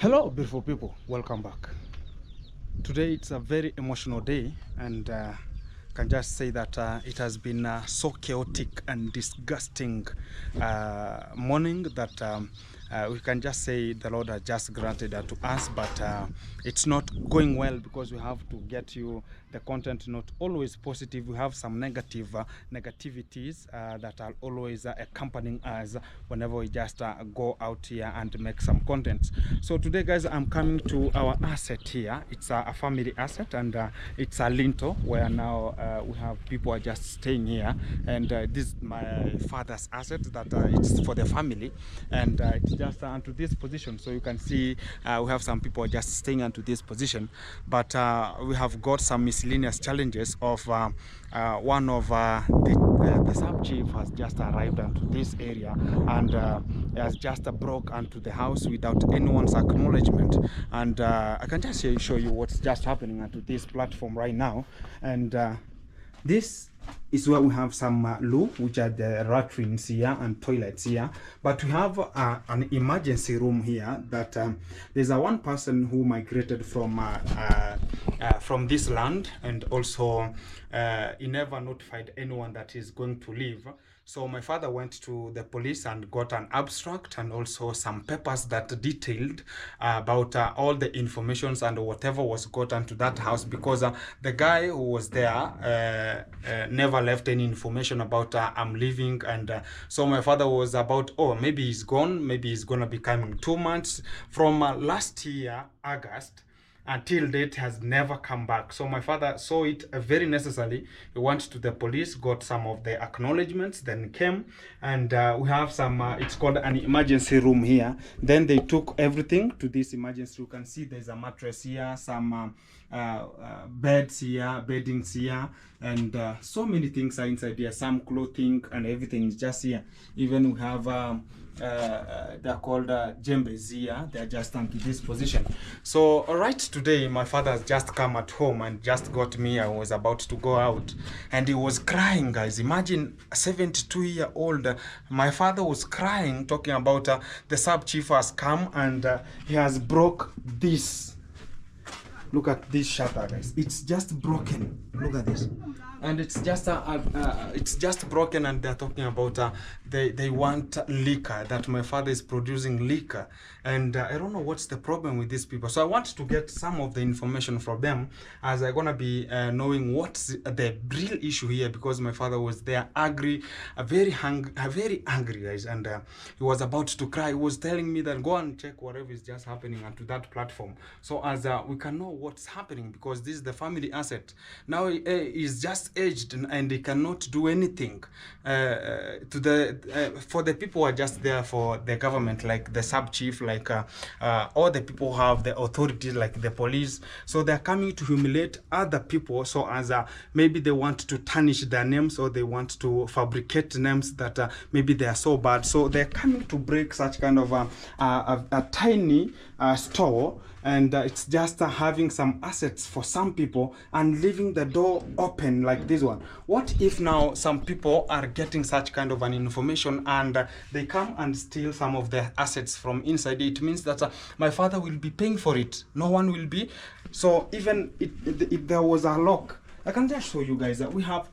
Hello, beautiful people. Welcome back. Today it's a very emotional day, and can just say that it has been so chaotic and disgusting morning that we can just say the Lord has just granted that to us, but it's not going well because we have to get you the content not always positive. We have some negativities that are always accompanying us whenever we just go out here and make some content. So today, guys, I'm coming to our asset here. It's a family asset, and it's a lintel where now we have people are just staying here, and this is my father's asset that it's for the family, and it's just onto this position. So you can see we have some people just staying onto this position, but we have got some miscellaneous challenges of one of the sub chief has just arrived onto this area, and has just broke onto the house without anyone's acknowledgement. And I can just show you what's just happening onto this platform right now. And this is where we have some loo, which are the latrines here and toilets here, but we have an emergency room here that there's a one person who migrated from this land, and also he never notified anyone that he's going to leave. So my father went to the police and got an abstract and also some papers that detailed about all the informations and whatever was got into that house, because the guy who was there never left any information about I'm leaving. And so my father was about, oh, maybe he's gone, maybe he's gonna be coming 2 months. From last year August until date has never come back. So my father saw it very necessary. He went to the police, got some of the acknowledgements, then came, and we have some it's called an emergency room here. Then they took everything to this emergency room. You can see there's a mattress here, some beds here, beddings here, and so many things are inside here, some clothing and everything is just here. Even we have they're called jembes here. They're just into this position. So all right, today my father has just come at home and just got me. I was about to go out, and he was crying, guys. Imagine a 72-year-old. My father was crying, talking about the sub chief has come and he has broke this. Look at this shutter, guys. It's just broken. Look at this, and it's just broken. And they're talking about they want liquor, that my father is producing liquor, and I don't know what's the problem with these people. So I want to get some of the information from them, as I'm gonna be knowing what's the real issue here, because my father was there angry, very angry, guys, and he was about to cry. He was telling me that go and check whatever is just happening onto that platform, so as we can know what's happening, because this is the family asset. Now he's just aged, and he cannot do anything to the for the people who are just there for the government, like the sub chief, like all the people who have the authority, like the police. So they're coming to humiliate other people, so as maybe they want to tarnish their names, or they want to fabricate names that maybe they are so bad. So they're coming to break such kind of a tiny store, and it's just having some assets for some people and leaving the door open like this one. What if now some people are getting such kind of an information and they come and steal some of the assets from inside? It means that my father will be paying for it. No one will be. So even if there was a lock, I can just show you guys that we have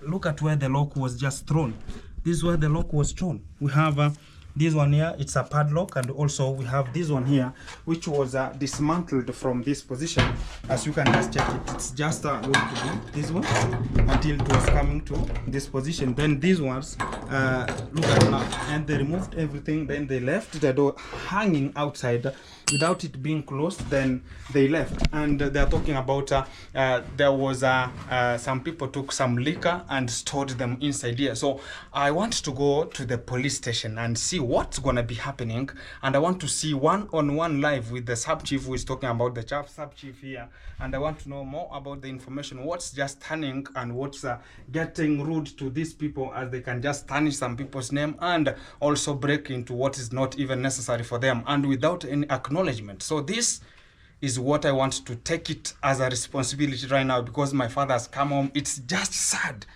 look at where the lock was just thrown. This is where the lock was thrown. We have this one here, it's a padlock, and also we have this one here, which was dismantled from this position. As you can just check it, it's just going to be this one until it was coming to this position. Then these ones, look at now, and they removed everything. Then they left the door hanging outside without it being closed. Then they left, and they're talking about there was some people took some liquor and stored them inside here. So I want to go to the police station and see what's gonna be happening, and I want to see one-on-one live with the sub chief, who is talking about the sub chief here, and I want to know more about the information, what's just turning and what's getting rude to these people, as they can just tarnish some people's name and also break into what is not even necessary for them, and without any acknowledgement. So this is what I want to take it as a responsibility right now, because my father has come home. It's just sad.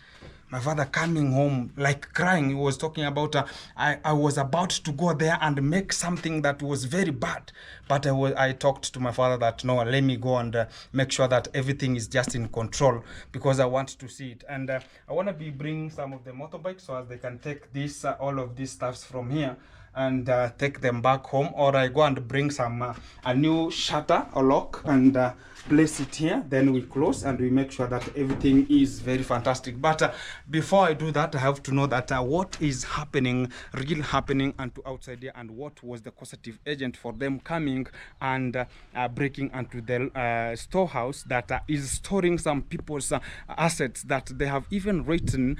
my father coming home like crying. He was talking about I was about to go there and make something that was very bad, but I talked to my father that no, let me go and make sure that everything is just in control, because I want to see it. And I want to be bringing some of the motorbikes so as they can take this all of these stuffs from here and take them back home, or I go and bring some a new shutter or lock and place it here, then we close and we make sure that everything is very fantastic. But before I do that, I have to know that what is happening, really happening and to outside here, and what was the causative agent for them coming and breaking into the storehouse that is storing some people's assets, that they have even written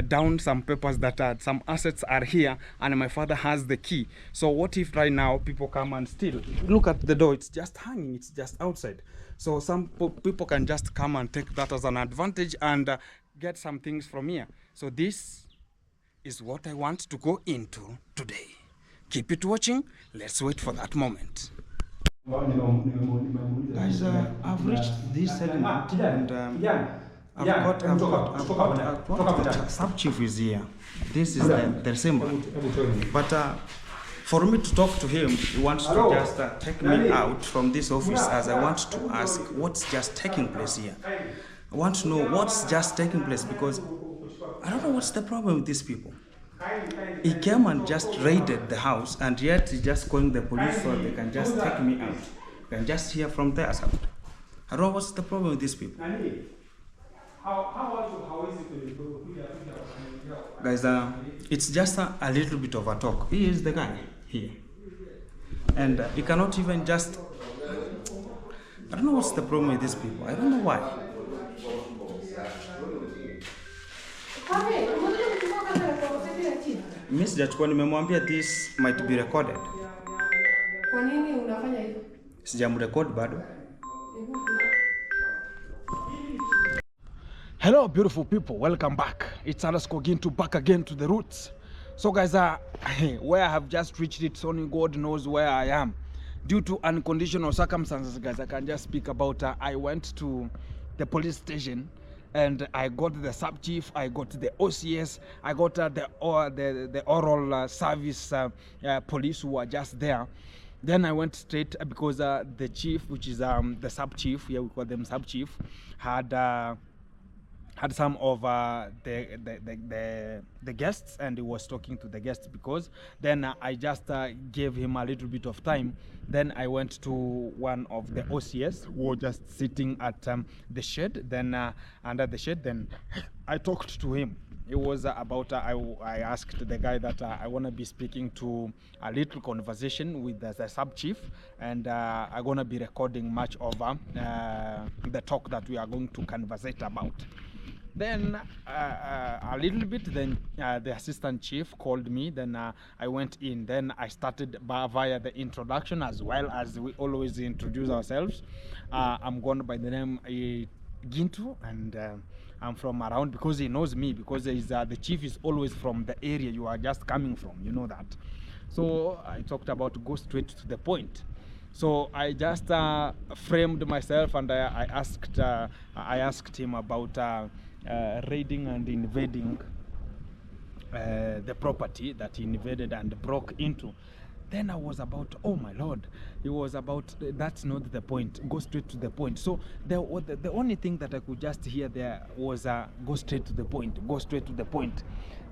down some papers that some assets are here and my father has the key. So what if right now people come and steal? Look at the door, it's just hanging, it's just outside. So some people can just come and take that as an advantage and get some things from here. So this is what I want to go into today. Keep it watching. Let's wait for that moment. Guys, I've reached this segment and I've got the sub-chief is here. This is the symbol. But for me to talk to him, he wants to just take me out from this office, as I want to ask what's just taking place here. I want to know what's just taking place, because I don't know what's the problem with these people. He came and just raided the house, and yet he's just calling the police so they can just take me out. You can just hear from their side. I don't know what's the problem with these people. How is it? Guys, it's just a little bit of a talk. He is the guy here. And he cannot even just... I don't know what's the problem with these people. I don't know why. Miss Jachukua, nimemwambia this might be recorded. Kwa nini unafanya hivyo? Sijamrecord bado. Hello beautiful people, welcome back. It's underscore Gintu, back again to the roots. So guys, where I have just reached it, only God knows where I am. Due to unconditional circumstances, guys, I can just speak about I went to the police station and I got the sub-chief, I got the OCS, I got the oral service police who were just there. Then I went straight because the chief, which is the sub-chief, yeah, we call them sub-chief, had some of the guests, and he was talking to the guests, because then I just gave him a little bit of time. Then I went to one of the OCS who were just sitting at the shed, then under the shed. Then I talked to him. It was about I asked the guy that I want to be speaking to a little conversation with the sub-chief, and I'm going to be recording much of the talk that we are going to conversate about. Then a little bit, then the assistant chief called me. Then I went in. Then I started via the introduction, as well as we always introduce ourselves. I'm gone by the name Gintu, and I'm from around, because he knows me, because the chief is always from the area you are just coming from, you know that. So I talked about go straight to the point. So I just framed myself, and I asked him about raiding and invading the property that he invaded and broke into. Then I was about, oh my lord, it was about, that's not the point, go straight to the point. So the only thing that I could just hear there was go straight to the point, go straight to the point.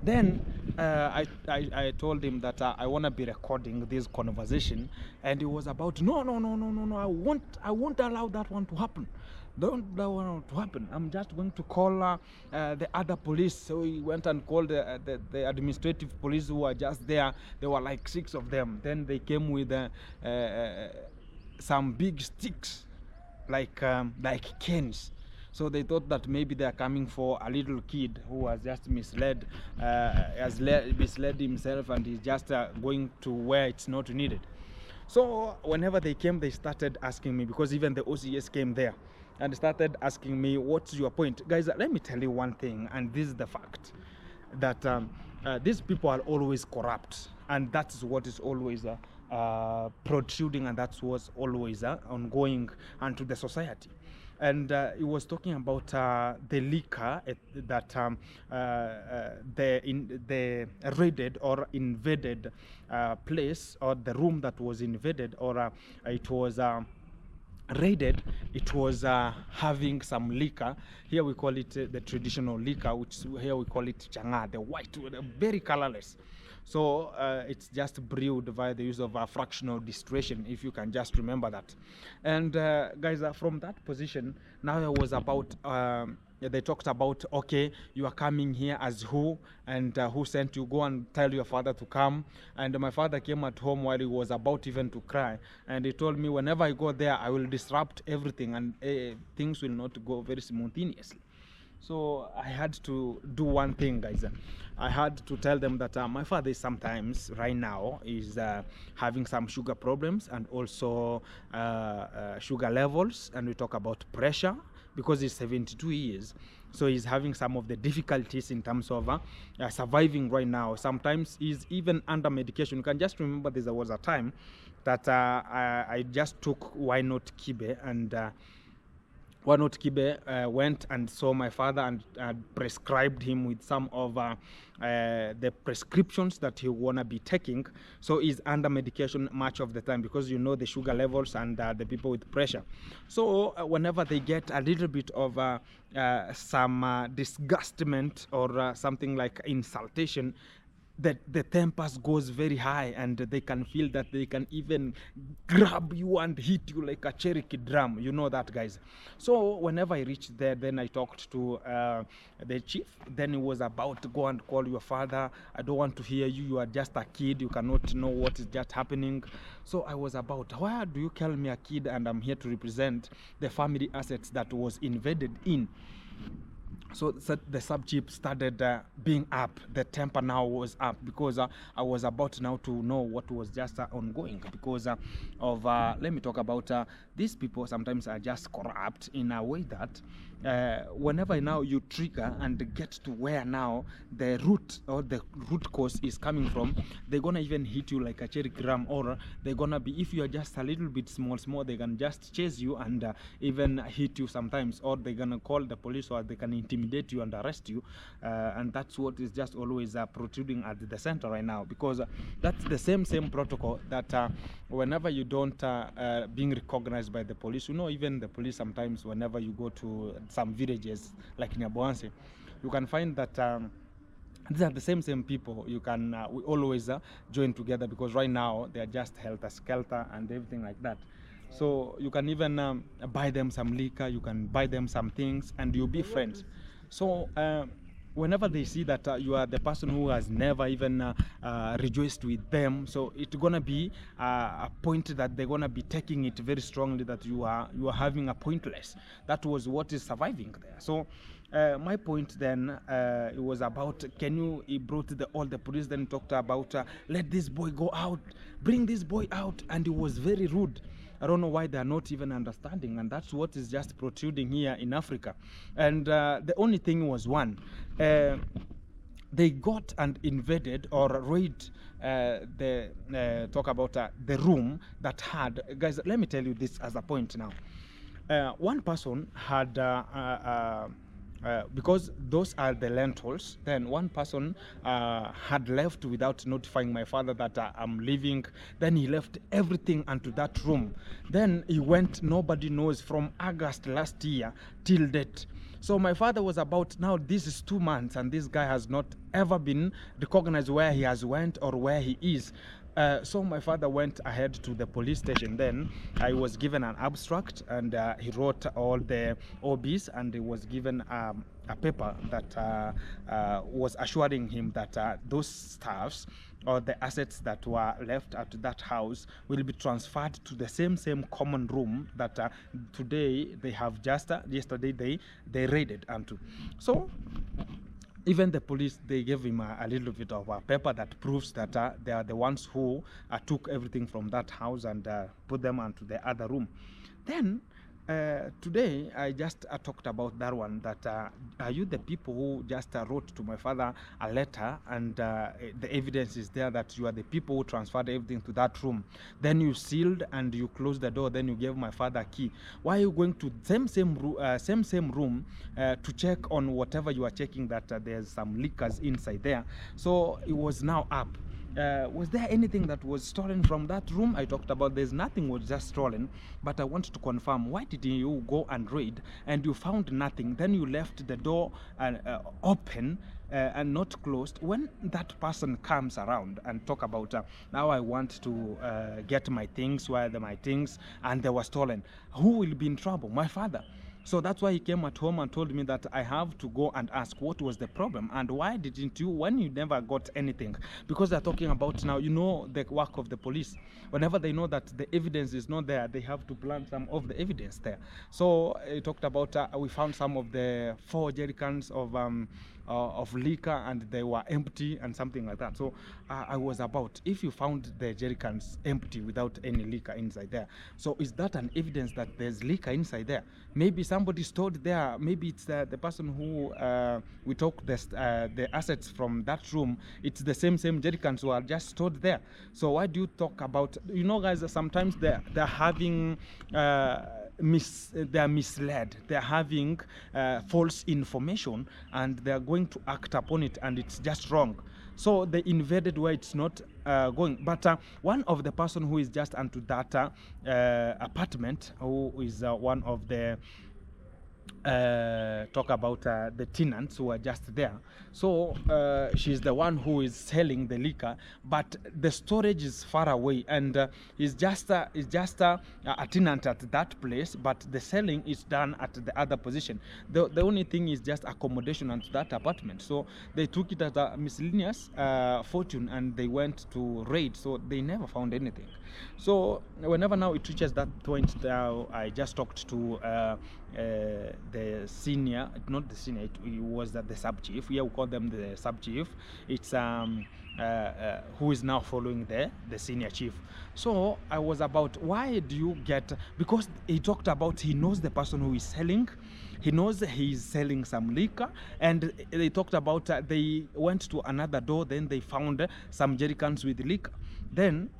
Then I told him that I want to be recording this conversation, and it was about, no, I won't allow that one to happen. Don't allow it to happen. I'm just going to call the other police. So he went and called the administrative police who were just there. There were like 6 of them. Then they came with some big sticks, like canes. So they thought that maybe they are coming for a little kid who was just misled, misled himself, and he's just going to where it's not needed. So whenever they came, they started asking me, because even the OCS came there, and started asking me, what's your point? Guys, let me tell you one thing, and this is the fact, that these people are always corrupt, and that's what is always protruding, and that's what's always ongoing into the society. and he was talking about the liquor that they raided or invaded place, or the room that was invaded, or it was raided. It was having some liquor. Here we call it the traditional liquor, which here we call it changa, the white, very colorless. So it's just brewed via the use of fractional distillation, if you can just remember that. And guys, from that position, now it was about they talked about, okay, you are coming here as who, and who sent you, go and tell your father to come. And my father came at home while he was about even to cry, and he told me, whenever I go there, I will disrupt everything, and things will not go very simultaneously. So I had to do one thing, guys. I had to tell them that my father is sometimes, right now, is having some sugar problems, and also sugar levels, and we talk about pressure, because he's 72 years. So he's having some of the difficulties in terms of surviving right now. Sometimes he's even under medication. You can just remember there was a time that I just took Why Not Kibe, and Why Not Kibe went and saw my father and prescribed him with some of the prescriptions that he wanna be taking. So he's under medication much of the time, because you know the sugar levels and the people with pressure. So whenever they get a little bit of some disgustment or something like insultation, the tempers goes very high, and they can feel that they can even grab you and hit you like a Cherokee drum. You know that, guys. So whenever I reached there, then I talked to the chief. Then he was about to go and call your father. I don't want to hear you. You are just a kid. You cannot know what is just happening. So I was about, why do you call me a kid, and I'm here to represent the family assets that was invaded in? So the sub-chief started being up. The temper now was up, because I was about now to know what was just ongoing, because of let me talk about these people sometimes are just corrupt in a way that whenever now you trigger and get to where now the root or the root cause is coming from, they're gonna even hit you like a cherry gram, or they're gonna be, if you are just a little bit small, they can just chase you and even hit you sometimes, or they're gonna call the police, or they can intimidate you and arrest you, and that's what is just always protruding at the center right now, because that's the same protocol that whenever you don't being recognized by the police, you know, even the police sometimes, whenever you go to some villages like Nyaboanse, you can find that these are the same people. You can we always join together, because right now they are just helter-skelter and everything like that. So you can even buy them some liquor, you can buy them some things, and you'll be friends. So whenever they see that you are the person who has never even rejoiced with them, so it's gonna be a point that they're gonna be taking it very strongly, that you are having a pointless. That was what is surviving there. So my point then, it was about, he brought all the police, then talked about let this boy go out, bring this boy out, and he was very rude. I don't know why they are not even understanding, and that's what is just protruding here in Africa. And the only thing was one, they got and invaded or raid talk about the room that had, guys, let me tell you this as a point now. One person had because those are the lentils, then one person had left without notifying my father that I'm leaving. Then he left everything into that room. Then he went, nobody knows, from August last year till date. So my father was about, now this is 2 months, and this guy has not ever been recognized where he has went or where he is. So my father went ahead to the police station. Then I was given an abstract, and he wrote all the OBs, and he was given a paper that was assuring him that those staffs or the assets that were left at that house will be transferred to the same common room that today they have just yesterday they raided onto. So even the police, they gave him a little bit of a paper that proves that they are the ones who took everything from that house and put them onto the other room. Then Today, I just talked about that one. That are you the people who just wrote to my father a letter, and the evidence is there that you are the people who transferred everything to that room. Then you sealed and you closed the door. Then you gave my father a key. Why are you going to same room to check on whatever you are checking that there's some liquors inside there? So it was now up. Was there anything that was stolen from that room? I talked about there's nothing was just stolen, but I want to confirm, why did you go and raid and you found nothing, then you left the door open and not closed? When that person comes around and talk about now I want to get my things, where are my things, and they were stolen, who will be in trouble? My father. So that's why he came at home and told me that I have to go and ask what was the problem and why didn't you, when you never got anything. Because they're talking about now, you know, the work of the police. Whenever they know that the evidence is not there, they have to plant some of the evidence there. So he talked about we found some of the 4 jerrycans of liquor and they were empty and something like that. So I was about, if you found the jerrycans empty without any liquor inside there, so is that an evidence that there's liquor inside there? Maybe somebody stored there. Maybe it's the person who we took the assets from that room. It's the same jerrycans who are just stored there. So why do you talk about, you know, guys, sometimes they're having they're misled, they're having false information and they're going to act upon it and it's just wrong. So they invaded where it's not going. But one of the person who is just onto that apartment, who is one of the talk about the tenants who are just there. So she's the one who is selling the liquor, but the storage is far away, and is just a tenant at that place, but the selling is done at the other position. The only thing is just accommodation at that apartment. So they took it as a miscellaneous fortune and they went to raid, so they never found anything. So whenever now it reaches that point, now I just talked to the senior, not the senior, it was the sub chief. Yeah, we call them the sub chief. It's who is now following the senior chief. So I was about, why do you get, because he talked about he knows the person who is selling, he knows he's selling some liquor, and they talked about they went to another door, then they found some jerrycans with liquor. Then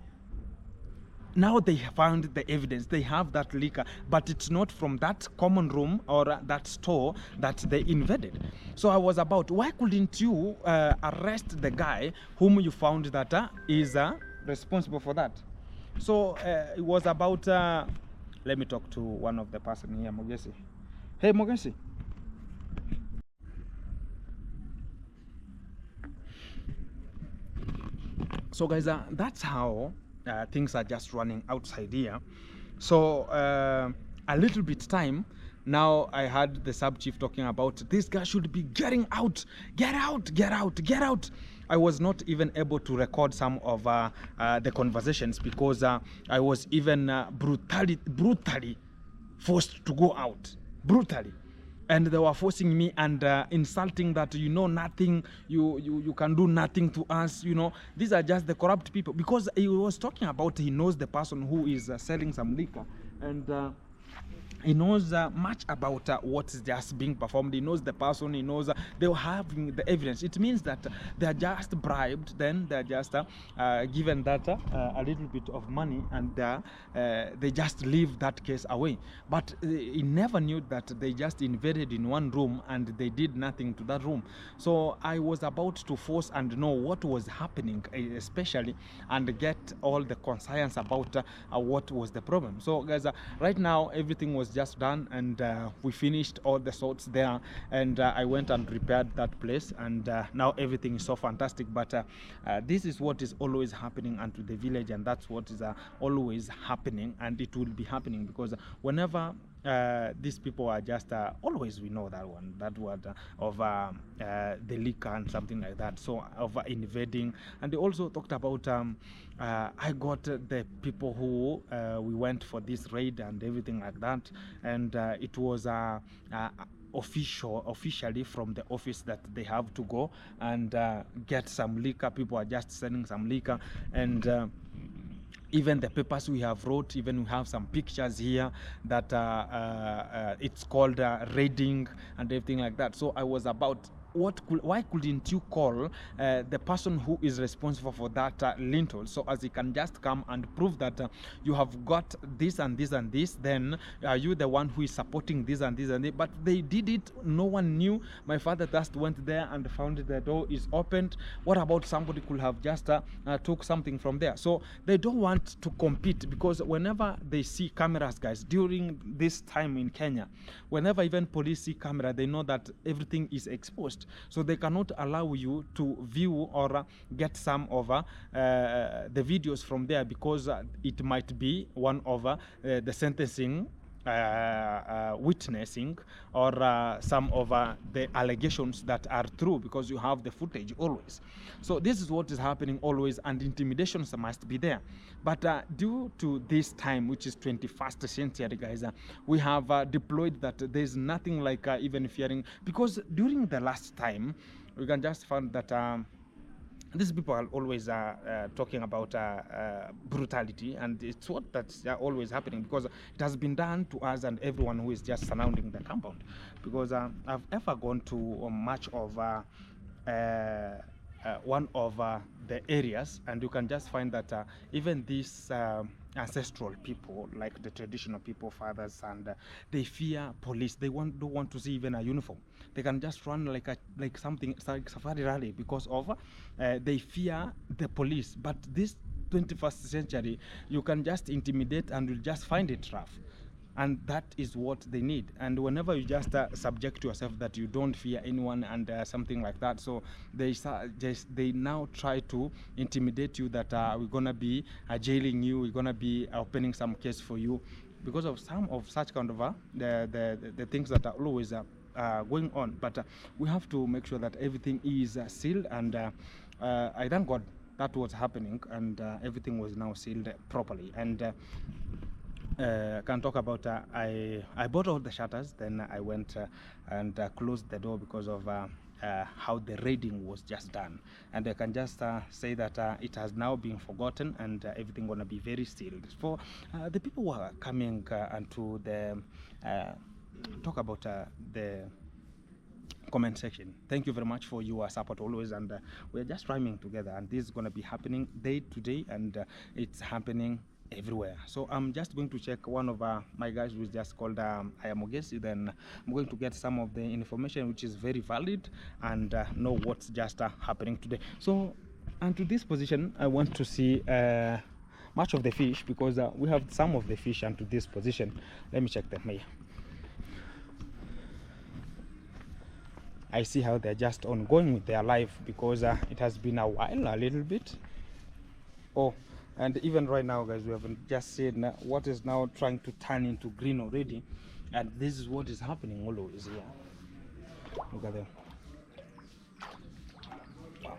now they found the evidence, they have that liquor, but it's not from that common room or that store that they invaded. So I was about, why couldn't you arrest the guy whom you found that is responsible for that? So it was about, let me talk to one of the person here, Mogesi. Hey, Mogesi. So guys, that's how things are just running outside here. So a little bit time now, I heard the sub chief talking about this guy should be getting out, get out, get out, get out. I was not even able to record some of the conversations because I was even brutally forced to go out, brutally. And they were forcing me and insulting that, you know, nothing, you can do nothing to us, you know. These are just the corrupt people. Because he was talking about he knows the person who is selling some liquor, and he knows much about what's just being performed. He knows the person, he knows they were having the evidence. It means that they are just bribed, then they're just given that a little bit of money, and they just leave that case away. But he never knew that they just invaded in one room and they did nothing to that room. So I was about to force and know what was happening, especially, and get all the conscience about what was the problem. So guys, right now everything was just done, and we finished all the sorts there, and I went and repaired that place, and now everything is so fantastic. But this is what is always happening unto the village, and that's what is always happening, and it will be happening, because whenever these people are just always, we know that one, that word of the liquor and something like that, so of invading. And they also talked about I got the people who we went for this raid and everything like that, and it was officially from the office that they have to go and get some liquor. People are just selling some liquor, and even the papers we have wrote, even we have some pictures here that it's called raiding and everything like that. So I was about, why couldn't you call the person who is responsible for that lintel, so as he can just come and prove that you have got this and this and this, then are you the one who is supporting this and this and this? But they did it, no one knew. My father just went there and found the door is opened. What about somebody could have just took something from there? So they don't want to compete, because whenever they see cameras, guys, during this time in Kenya, whenever even police see camera, they know that everything is exposed. So they cannot allow you to view or get some of the videos from there, because it might be one of the sentencing witnessing, or some of the allegations that are true, because you have the footage always. So this is what is happening always, and intimidations must be there. But due to this time, which is 21st century, guys, we have deployed that there's nothing like even fearing, because during the last time we can just find that these people are always talking about brutality, and it's what that's always happening, because it has been done to us and everyone who is just surrounding the compound. Because I've ever gone to much of one of the areas, and you can just find that even these ancestral people, like the traditional people, fathers, and they fear police. They don't want to see even a uniform. They can just run like something like safari rally, because of they fear the police. But this 21st century, you can just intimidate and you'll just find it rough. And that is what they need. And whenever you just subject yourself that you don't fear anyone and something like that, so they now try to intimidate you that we're gonna be jailing you, we're gonna be opening some case for you, because of some of such kind of the things that are always going on. But we have to make sure that everything is sealed, and I thank God that was happening, and everything was now sealed properly. And can talk about I bought all the shutters, then I went and closed the door, because of how the raiding was just done. And I can just say that it has now been forgotten, and everything gonna be very sealed for the people who are coming and to the talk about the comment section. Thank you very much for your support always, and we're just rhyming together, and this is going to be happening day to day, and it's happening everywhere. So I'm just going to check one of my guys who is just called Ayamogesi. Then I'm going to get some of the information which is very valid, and know what's just happening today. So, and to this position, I want to see much of the fish, because we have some of the fish, and to this position, let me check them here. I see how they're just ongoing with their life, because it has been a while, a little bit. Oh, and even right now, guys, we have just seen what is now trying to turn into green already, and this is what is happening always here. Look at them. Wow.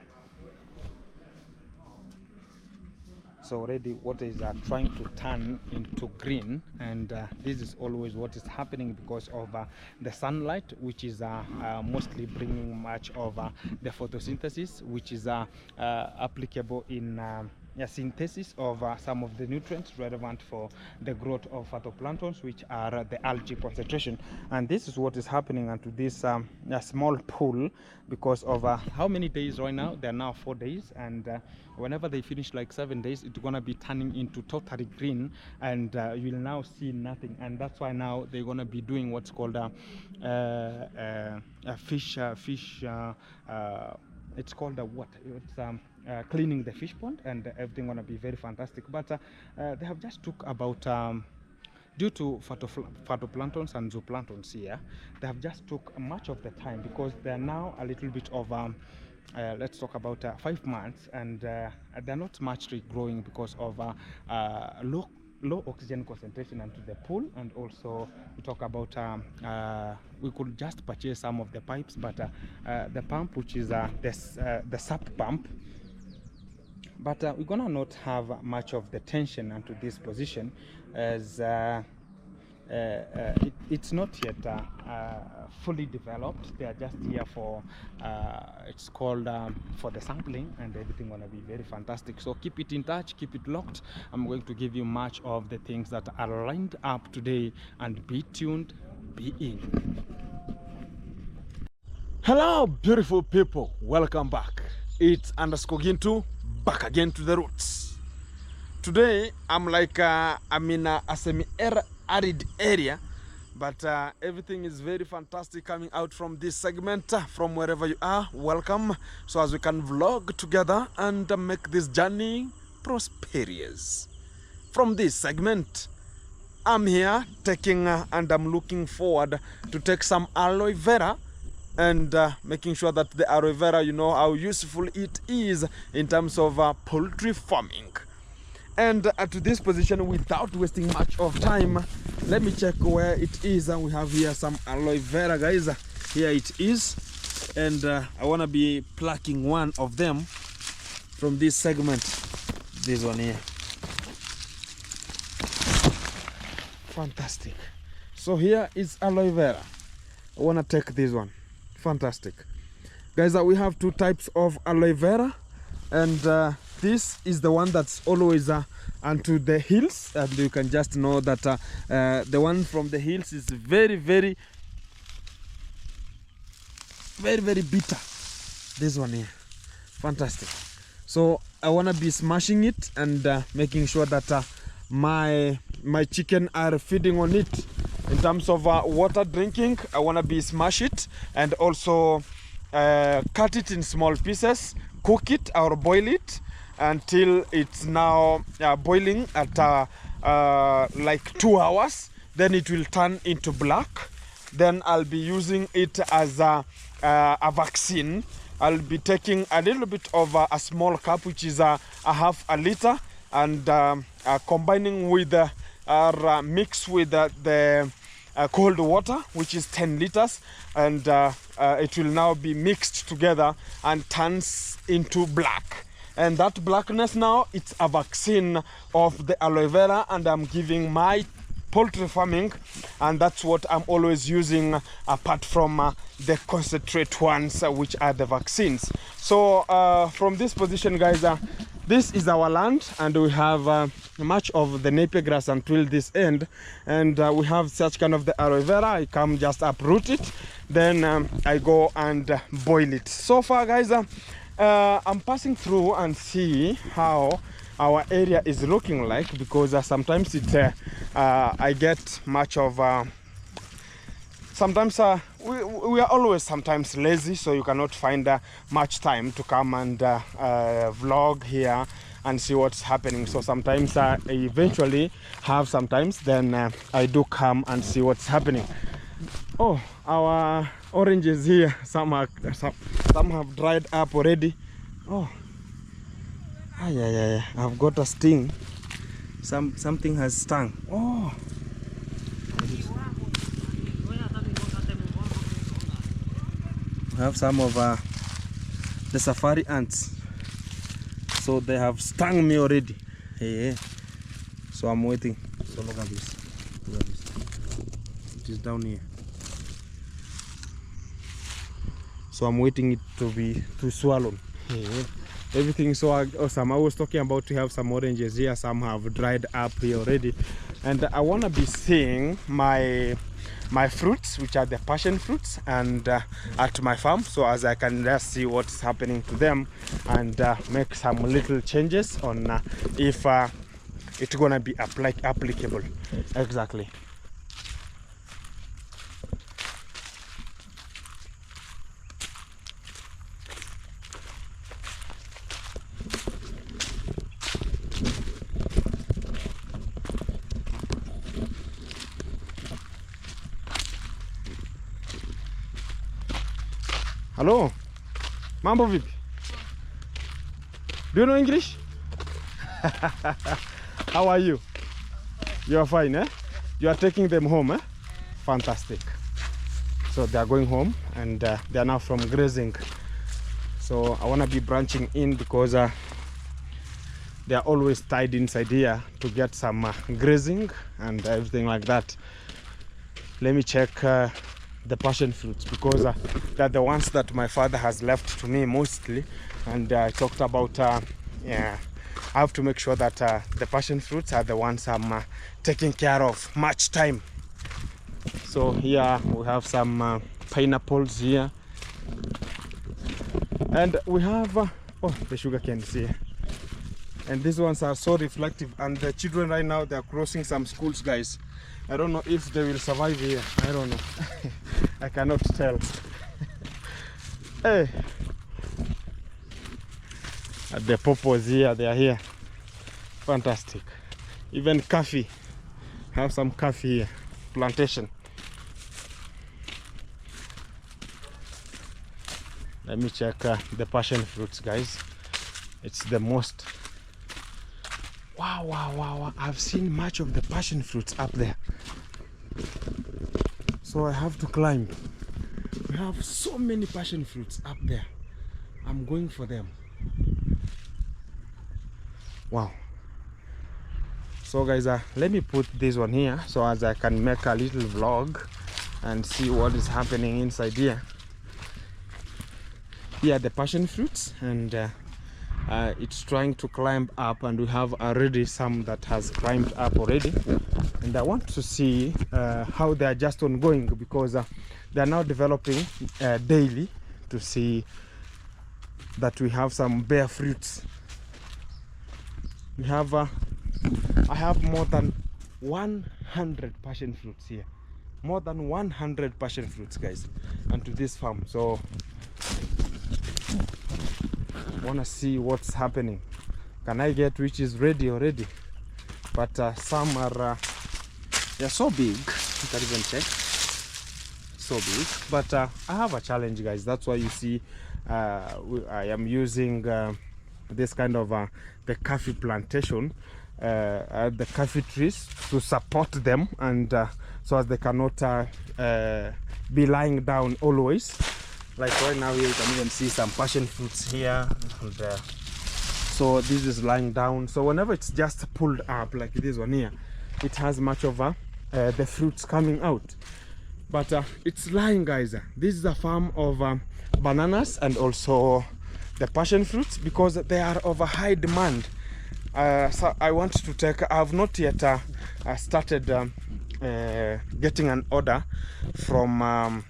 So already what is trying to turn into green, and this is always what is happening because of the sunlight, which is mostly bringing much of the photosynthesis, which is applicable in synthesis of some of the nutrients relevant for the growth of phytoplanktons, which are the algae concentration. And this is what is happening onto this small pool, because of how many days right now? They're now 4 days, and whenever they finish like 7 days, it's gonna be turning into totally green, and you will now see nothing. And that's why now they're gonna be doing what's called a fish it's called a what? It's cleaning the fish pond, and everything gonna be very fantastic. But they have just took about due to phytoplanktons and zooplanktons here, they have just took much of the time, because they are now a little bit of let's talk about 5 months, and they're not much regrowing because of low oxygen concentration into the pool. And also we talk about we could just purchase some of the pipes, but the pump, which is the sap pump, but we're gonna not have much of the tension into this position, as it's not yet fully developed. They are just here for it's called for the sampling, and everything gonna be very fantastic. So keep it in touch, keep it locked. I'm going to give you much of the things that are lined up today, and be tuned, be in. Hello beautiful people, welcome back. It's underscore Gintu, back again to the roots. Today I'm like I'm in a semi-arid area, but everything is very fantastic coming out from this segment. From wherever you are, welcome, so as we can vlog together and make this journey prosperous. From this segment, I'm here taking and I'm looking forward to take some aloe vera and making sure that the aloe vera, you know how useful it is in terms of poultry farming. And to this position, without wasting much of time, let me check where it is. And we have here some aloe vera, guys. Here it is, and I want to be plucking one of them from this segment. This one here, fantastic. So here is aloe vera. I want to take this one. Fantastic, guys. We have two types of aloe vera, and this is the one that's always onto the hills, and you can just know that the one from the hills is very bitter. This one here, fantastic. So I want to be smashing it and making sure that my chicken are feeding on it. In terms of water drinking, I want to be smash it and also cut it in small pieces, cook it or boil it until it's now boiling at like 2 hours. Then it will turn into black. Then I'll be using it as a vaccine. I'll be taking a little bit of a small cup, which is a half a liter, and combining with or mix with the cold water, which is 10 liters, and it will now be mixed together and turns into black. And that blackness now, it's a vaccine of the aloe vera, and I'm giving my poultry farming, and that's what I'm always using apart from the concentrate ones, which are the vaccines. So from this position, guys, this is our land, and we have much of the napier grass until this end, and we have such kind of the aloe vera. I come just uproot it, then I go and boil it. So far, guys, I'm passing through and see how our area is looking like, because sometimes it I get much of sometimes we are always sometimes lazy, so you cannot find much time to come and vlog here and see what's happening. So sometimes I eventually have sometimes, then I do come and see what's happening. Oh, our oranges here, some have dried up already. Oh, yeah, I've got a sting. Something has stung. Oh, we have some of the safari ants, so they have stung me already. Hey. So I'm waiting. So look at this. It is down here. So I'm waiting it to swallow. Hey. Everything is so awesome. I was talking about to have some oranges here. Some have dried up here already, and I want to be seeing my fruits, which are the passion fruits, and at my farm, so as I can just see what's happening to them and make some little changes on if it's gonna be applicable. Exactly. Hello, mambo vipi? Do you know English? How are you? You are fine, eh? You are taking them home, eh? Fantastic. So they are going home, and they are now from grazing. So I want to be branching in because they are always tied inside here to get some grazing and everything like that. let me check the passion fruits, because they're the ones that my father has left to me mostly. And I talked about yeah, I have to make sure that the passion fruits are the ones I'm taking care of much time. So here we have some pineapples here, and we have oh, the sugar canes here. And these ones are so reflective, and the children right now, they're crossing some schools, guys. I don't know if they will survive here. I don't know. I cannot tell. Hey, the pawpaws here, they are here. Fantastic. Even coffee. Have some coffee here. Plantation. Let me check the passion fruits, guys. It's the most. Wow, wow, wow, wow. I've seen much of the passion fruits up there. So I have to climb. We have so many passion fruits up there. I'm going for them. Wow. So guys, let me put this one here so as I can make a little vlog and see what is happening inside here. Here are the passion fruits, and it's trying to climb up, and we have already some that has climbed up already. And I want to see how they are just ongoing, because they are now developing daily, to see that we have some bare fruits. We have I have more than 100 passion fruits here, more than 100 passion fruits, guys, and to this farm. So I want to see what's happening. Can I get which is ready already? But some are they're so big, you can even check, so big. But I have a challenge, guys. That's why you see I am using this kind of the coffee plantation, the coffee trees, to support them, and so as they cannot be lying down always. Like right now here, you can even see some passion fruits here, and so this is lying down. So whenever it's just pulled up, like this one here, it has much of the fruits coming out. But it's lying, guys. This is a farm of bananas and also the passion fruits, because they are of a high demand. So I want to take, I have not yet started getting an order from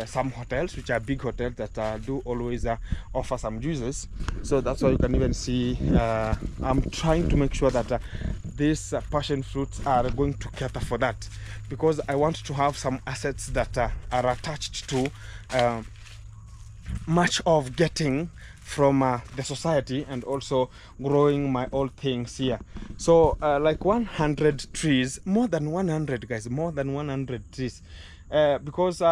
some hotels, which are big hotels that do always offer some juices. So that's why you can even see I'm trying to make sure that these passion fruits are going to cater for that, because I want to have some assets that are attached to much of getting from the society, and also growing my old things here. So like 100 trees, more than 100, guys, more than 100 trees, because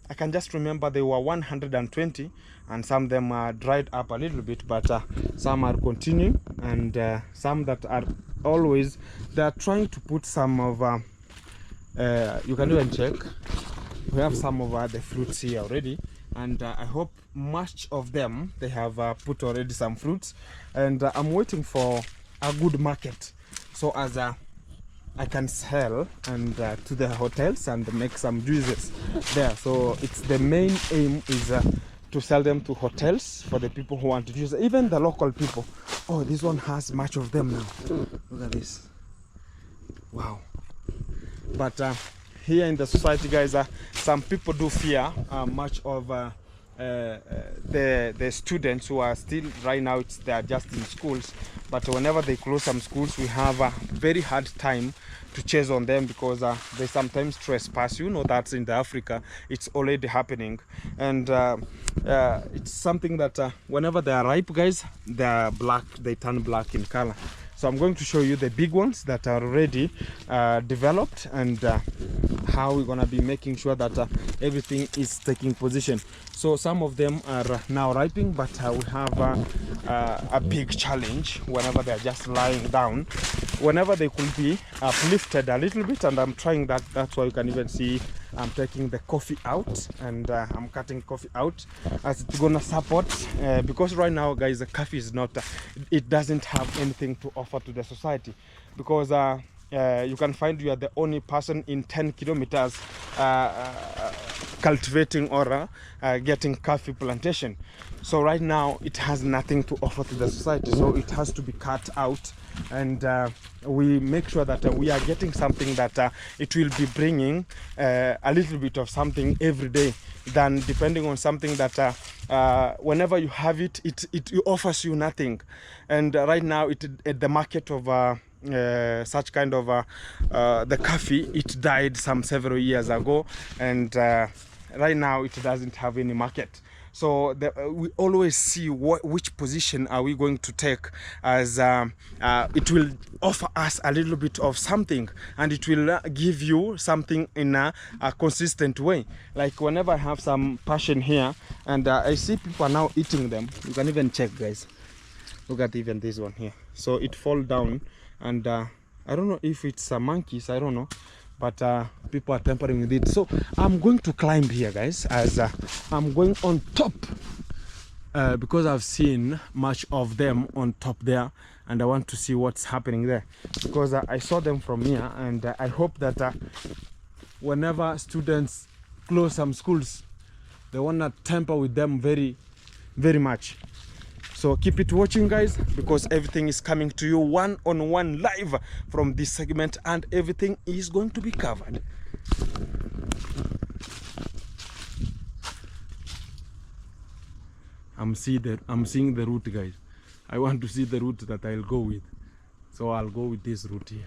I can just remember there were 120, and some of them are dried up a little bit, but some are continuing, and some that are always, they are trying to put some of you can even check, we have some of the fruits here already, and I hope much of them, they have put already some fruits, and I'm waiting for a good market, so as I can sell and to the hotels and make some juices there. So it's the main aim is to sell them to hotels for the people who want to use, even the local people. Oh, this one has much of them now. Look at this. Wow. But here in the society, guys, some people do fear much of the students who are still right now, they are just in schools, but whenever they close some schools, we have a very hard time to chase on them, because they sometimes trespass. You know, that's in the Africa, it's already happening, and it's something that whenever they are ripe, guys, they are black, they turn black in color. So I'm going to show you the big ones that are already developed, and how we're gonna be making sure that everything is taking position. So some of them are now ripening, but we have a big challenge whenever they're just lying down, whenever they could be uplifted a little bit, and I'm trying that. That's why you can even see I'm taking the coffee out, and I'm cutting coffee out, as it's gonna support, because right now, guys, the coffee is not, it doesn't have anything to offer to the society, because you can find you are the only person in 10 kilometers cultivating or getting coffee plantation. So right now it has nothing to offer to the society, so it has to be cut out, and we make sure that we are getting something that it will be bringing a little bit of something every day, than depending on something that whenever you have it, it offers you nothing. And right now at the market of such kind of the coffee, it died several years ago, and right now it doesn't have any market. So we always see which position are we going to take, as it will offer us a little bit of something, and it will give you something in a consistent way. Like whenever I have some passion here, and I see people are now eating them. You can even check, guys. Look at even this one here. So it fall down, and I don't know if it's a monkeys, I don't know, but people are tampering with it. So I'm going to climb here, guys, as I'm going on top, because I've seen much of them on top there, and I want to see what's happening there, because I saw them from here, and I hope that whenever students close some schools, they want to tamper with them very, very much. So keep it watching, guys, because everything is coming to you one-on-one live from this segment, and everything is going to be covered. I'm seeing the route, guys. I want to see the route that I'll go with, so I'll go with this route here.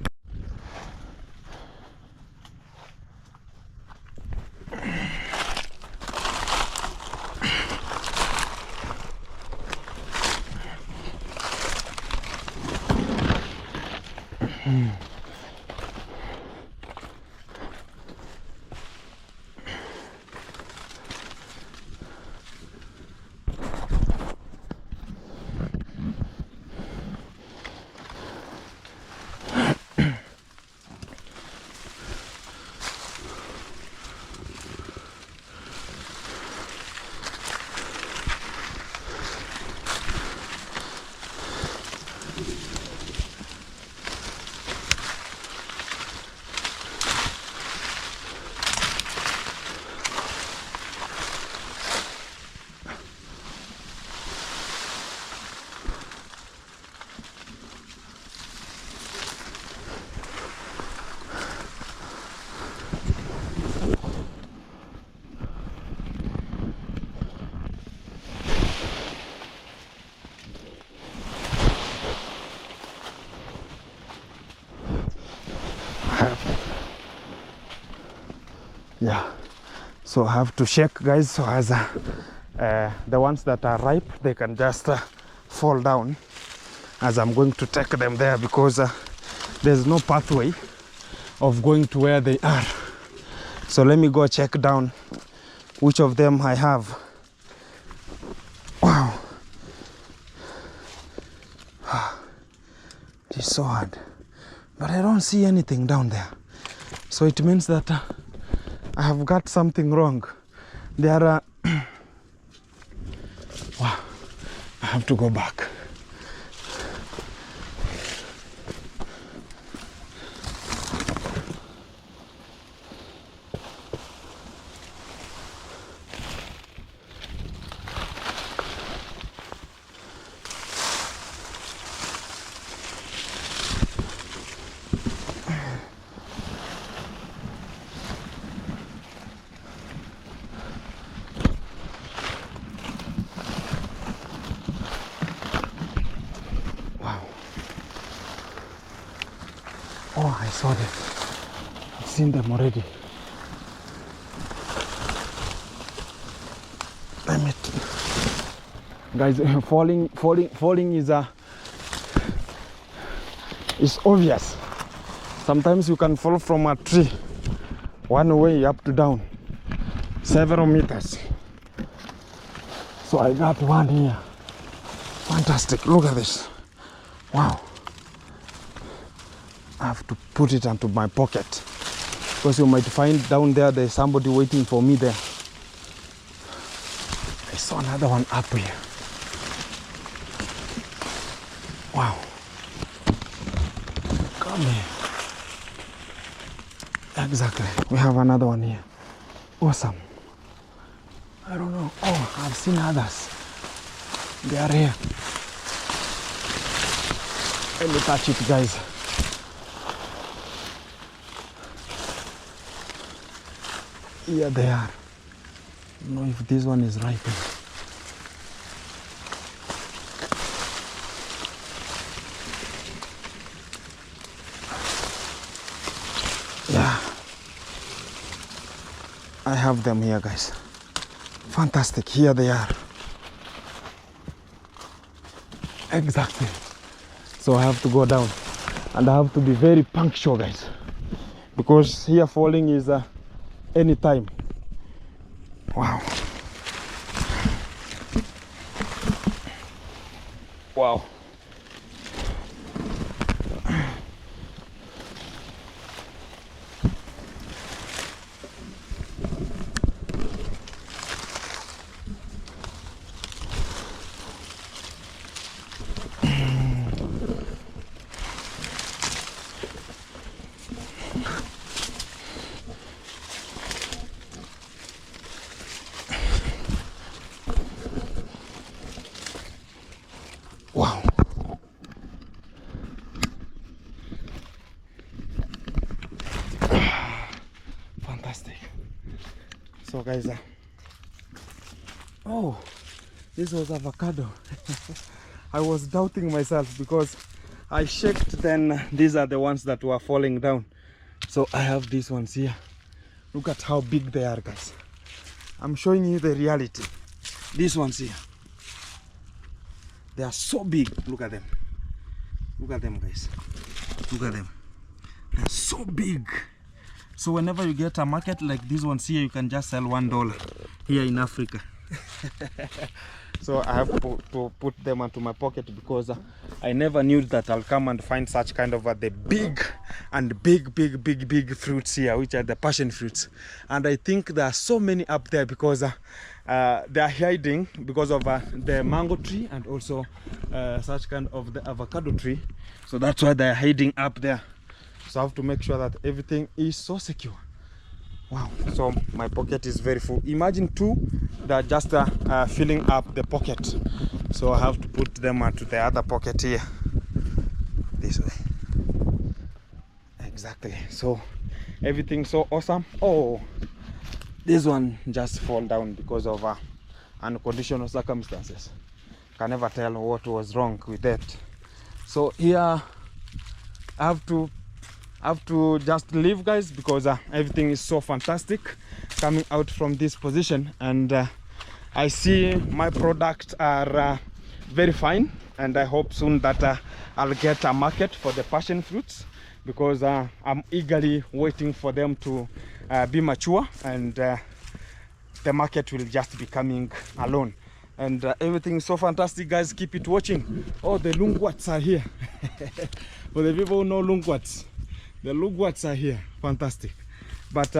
Yeah, so I have to shake, guys, so as the ones that are ripe, they can just fall down, as I'm going to take them there, because there's no pathway of going to where they are. So let me go check down which of them I have. Wow, it's so hard, but I don't see anything down there, so it means that I have got something wrong. There are wow, I have to go back. Oh, I saw them. I've seen them already. Damn it. Guys, falling is obvious. Sometimes you can fall from a tree one way up to down, several meters. So I got one here. Fantastic. Look at this. Wow. I have to put it into my pocket, because you might find down there there's somebody waiting for me there. I saw another one up here. Wow. Come here. Exactly. We have another one here. Awesome. I don't know. Oh, I've seen others. They are here. Let me touch it, guys. Here they are. I don't know if this one is ripe. Yeah. I have them here, guys. Fantastic. Here they are. Exactly. So I have to go down. And I have to be very punctual, guys. Because here falling is anytime. Wow. Wow. Wow. Fantastic. So guys, oh, this was avocado. I was doubting myself because I checked, then these are the ones that were falling down. So I have these ones here. Look at how big they are, guys. I'm showing you the reality. These ones here, they are so big. Look at them. Look at them, guys. Look at them. They're so big. So whenever you get a market like these ones here, you can just sell $1 here in Africa. So I have to put them into my pocket because I never knew that I'll come and find such kind of the big fruits here, which are the passion fruits. And I think there are so many up there because they are hiding because of the mango tree and also such kind of the avocado tree. So that's why they're hiding up there. So I have to make sure that everything is so secure. Wow, so my pocket is very full. Imagine two that are just filling up the pocket. So I have to put them into the other pocket here. This way. Exactly. So everything's so awesome. Oh, this one just fall down because of unconditional circumstances. Can never tell what was wrong with that. So here I have to just leave, guys, because everything is so fantastic coming out from this position, and I see my products are very fine, and I hope soon that I'll get a market for the passion fruits, because I'm eagerly waiting for them to be mature, and the market will just be coming alone. And everything is so fantastic, guys. Keep it watching. Oh, the lungwats are here. For the people who know lungwats, the lungwats are here. Fantastic. But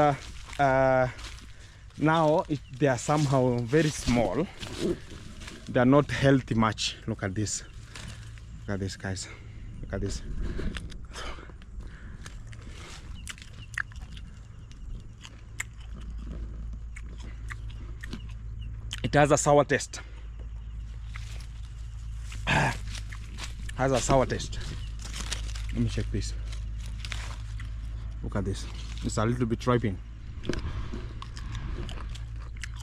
now they are somehow very small. They are not healthy much. Look at this. Look at this, guys. Look at this. It has a sour taste. Has a sour taste. Let me check this. Look at this. It's a little bit ripening.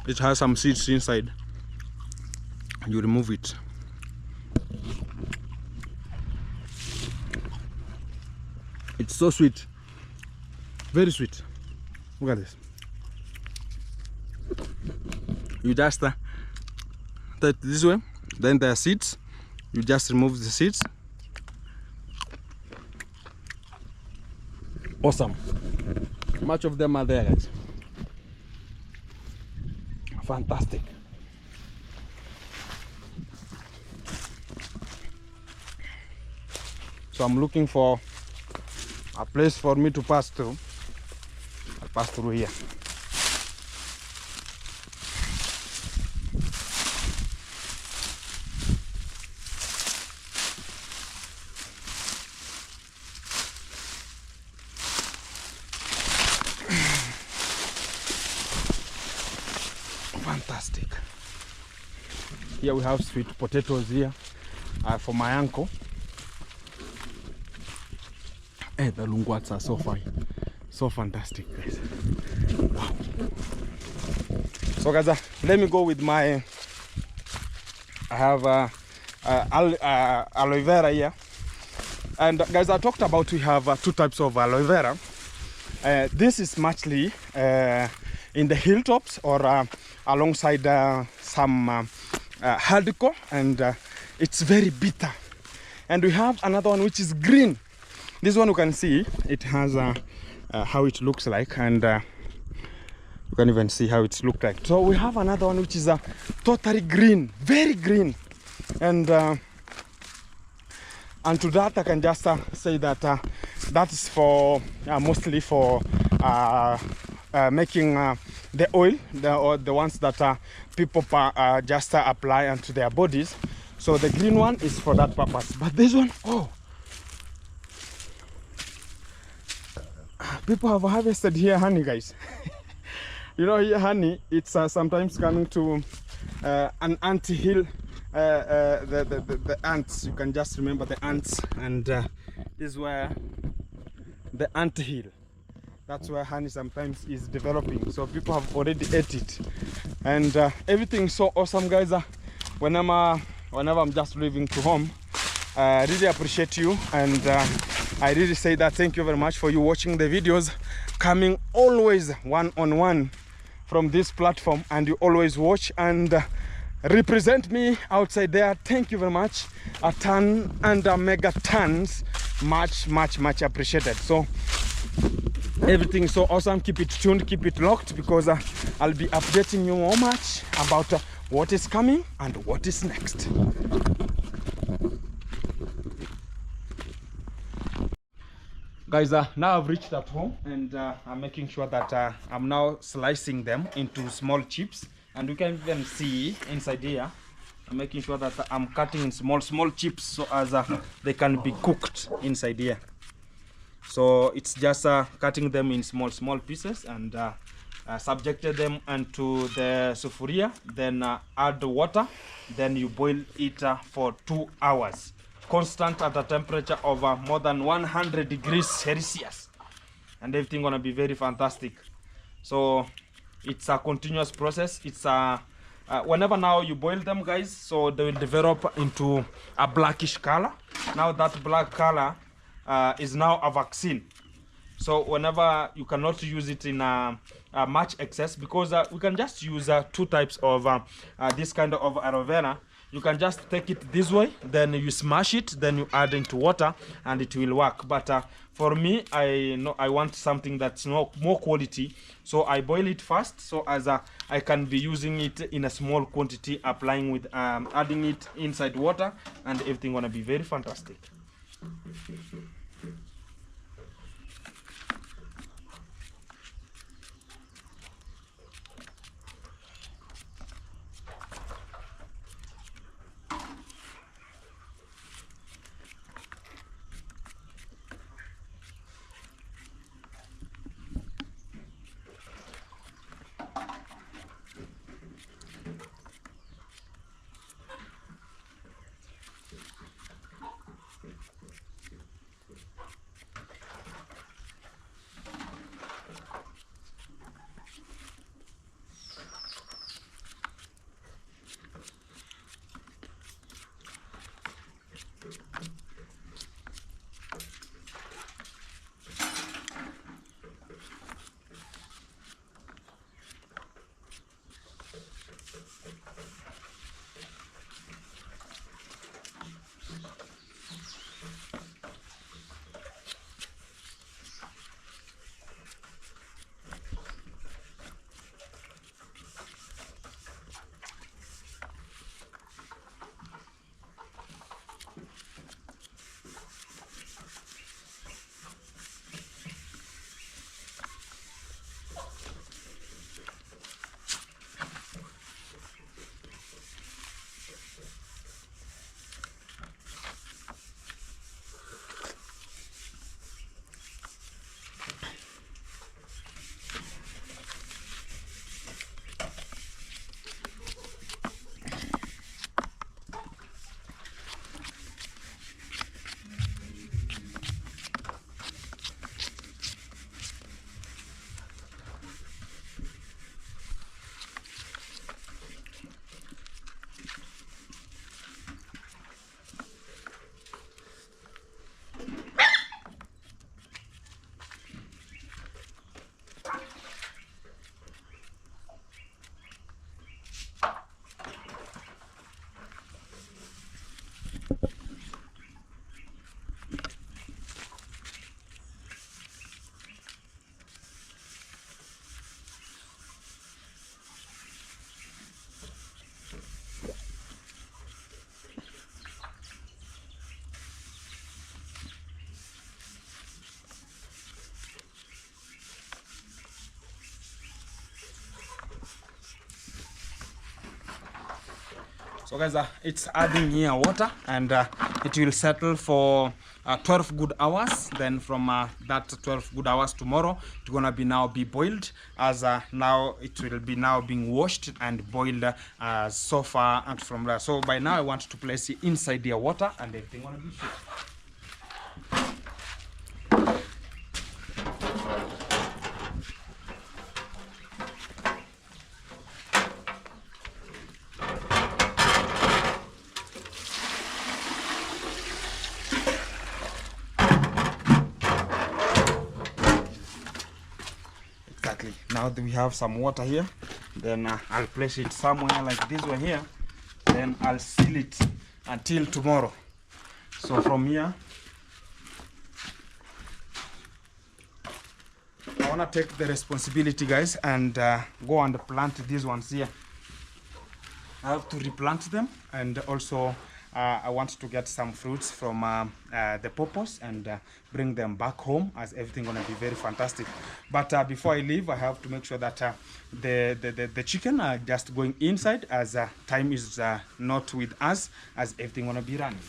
It has some seeds inside. You remove it. It's so sweet. Very sweet. Look at this. You just take it this way. Then there are seeds. You just remove the seeds. Awesome. Much of them are there, guys. Fantastic. So I'm looking for a place for me to pass through. I'll pass through here. fantastic. Here we have sweet potatoes here for my uncle. Hey, the lungwats are so fine, so fantastic, guys. Wow. So guys, let me go with my, I have aloe vera here. And guys, I talked about we have 2 types of aloe vera. This is mostly in the hilltops or alongside some hardcore, and it's very bitter. And we have another one which is green. This one you can see it has how it looks like, and you can even see how it looks like. So we have another one which is totally green, very green, and to that I can just say that that is for mostly for making the oil, the ones that people just apply onto their bodies. So the green one is for that purpose. But this one, oh, people have harvested here honey, guys. You know, here honey, it's sometimes coming to an ant hill. The ants, you can just remember the ants, and this is where the ant hill, that's where honey sometimes is developing. So people have already ate it, and everything is so awesome, guys. Whenever I'm just leaving to home, I really appreciate you, and I really say that thank you very much for you watching the videos, coming always one-on-one from this platform, and you always watch and represent me outside there. Thank you very much. A ton and a mega tons, much appreciated. So everything is so awesome. Keep it tuned, keep it locked, because I'll be updating you more much about what is coming and what is next. Guys, now I've reached at home, and I'm making sure that I'm now slicing them into small chips, and you can even see inside here I'm making sure that I'm cutting in small chips so as they can be cooked inside here. So it's just cutting them in small pieces, and subjected them into the sufuria, then add water, then you boil it for 2 hours, constant at a temperature of more than 100 degrees Celsius, and everything gonna be very fantastic. So it's a continuous process. It's whenever now you boil them, guys, so they will develop into a blackish color. Now that black color is now a vaccine. So whenever you cannot use it in much excess, because we can just use 2 types of this kind of aloe vera. You can just take it this way, then you smash it, then you add into water, and it will work. But for me, I want something that's more quality, so I boil it first, so as I can be using it in a small quantity, applying with adding it inside water, and everything gonna be very fantastic. So guys, it's adding here water, and it will settle for 12 good hours. Then from that 12 good hours tomorrow, it's gonna be now be boiled, as now it will be now being washed and boiled so far. And from there, so by now I want to place it inside the water, and everything gonna be shit. Exactly. Now that we have some water here, then I'll place it somewhere like this one here. Then I'll seal it until tomorrow. So from here, I wanna take the responsibility, guys, and go and plant these ones here. I have to replant them, and also I want to get some fruits from the purpose and bring them back home, as everything gonna be very fantastic. But before I leave, I have to make sure that the chicken are just going inside, as time is not with us, as everything gonna be running.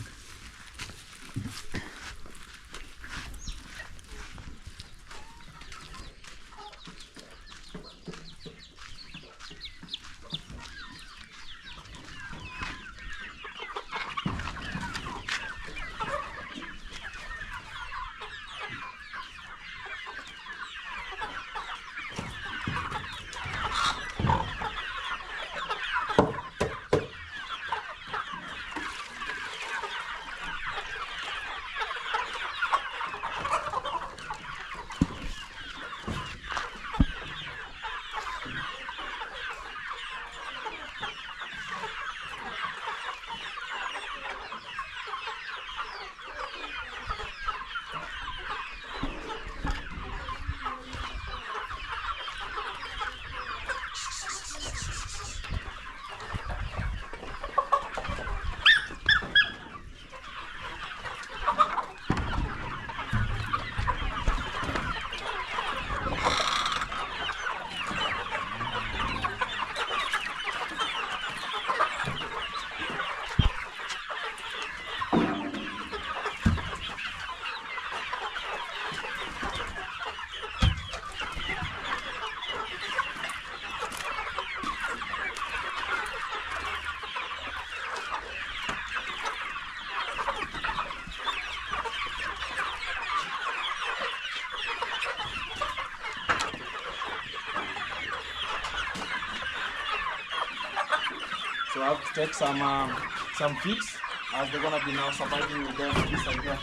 So I have to take some feeds, as they're gonna be now surviving with them inside here.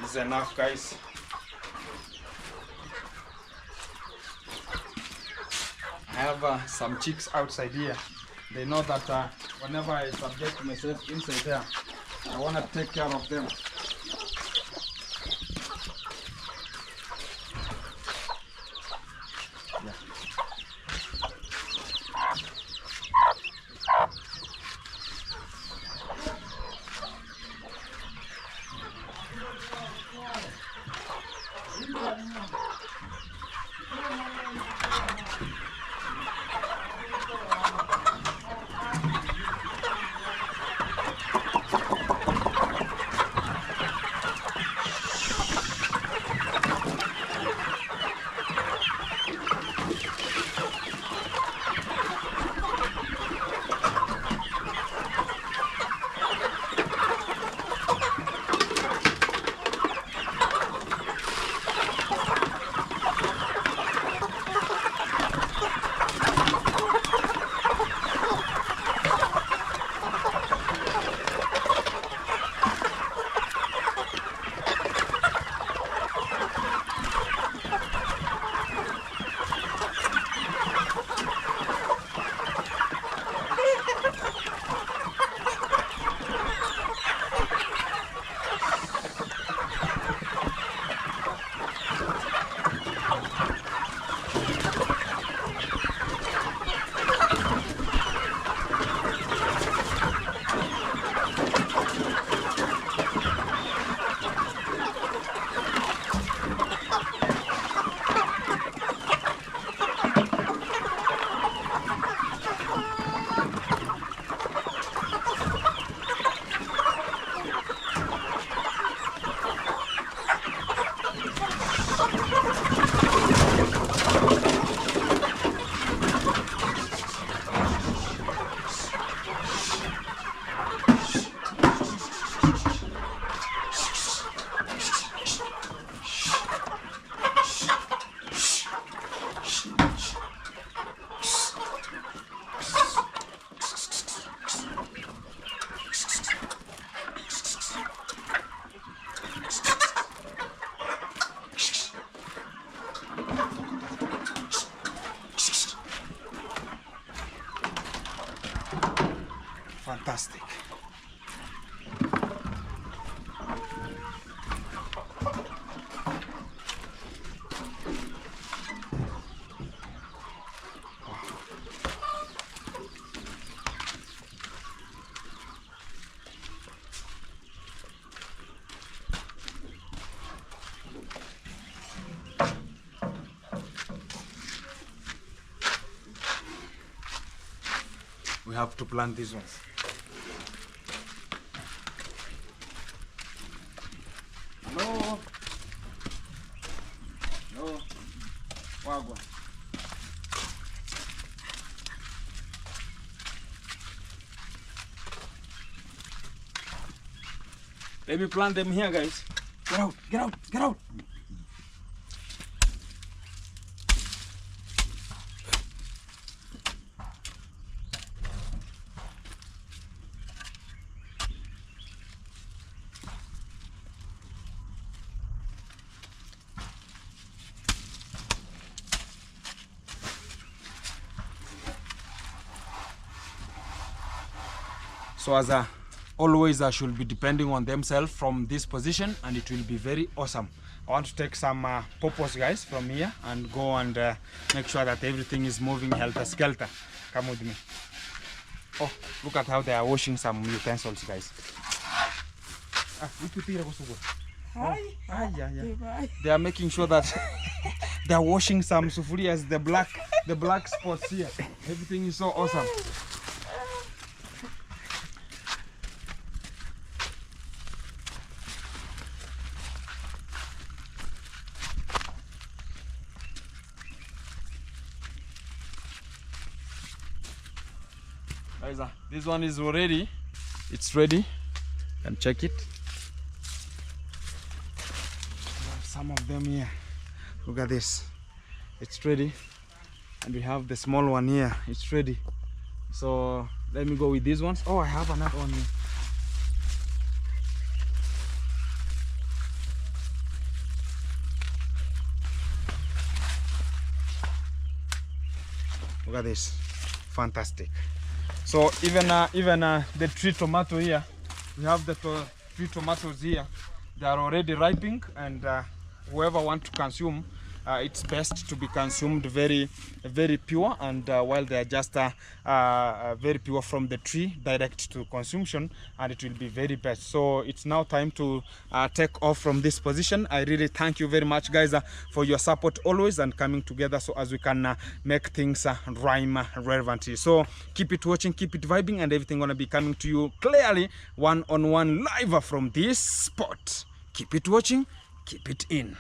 This is enough, guys. I have some chicks outside here. They know that whenever I subject myself inside there, I want to take care of them. Yeah. fantastic. We have to plant these ones. No. No. Wagwa. Let me plant them here, guys. Get out, get out, get out. So as always, I should be depending on themselves from this position, and it will be very awesome. I want to take some purpose, guys, from here and go and make sure that everything is moving helter-skelter. Come with me. Oh, look at how they are washing some utensils, guys. Hi. Yeah. They are making sure that they are washing some sufurias, the black spots here. Everything is so awesome. Guys, this one is already, it's ready. You can check it. We have some of them here. Look at this. It's ready. And we have the small one here. It's ready. So let me go with these ones. Oh, I have another one here. Look at this. Fantastic. So even the tree tomato here, we have the tree tomatoes here. They are already ripening, and whoever wants to consume, it's best to be consumed very pure, and while they are just very pure from the tree direct to consumption, and it will be very best. So it's now time to take off from this position. I really thank you very much, guys, for your support always and coming together so as we can make things rhyme relevantly. So keep it watching, keep it vibing, and everything gonna be coming to you clearly one-on-one live from this spot. Keep it watching, keep it in.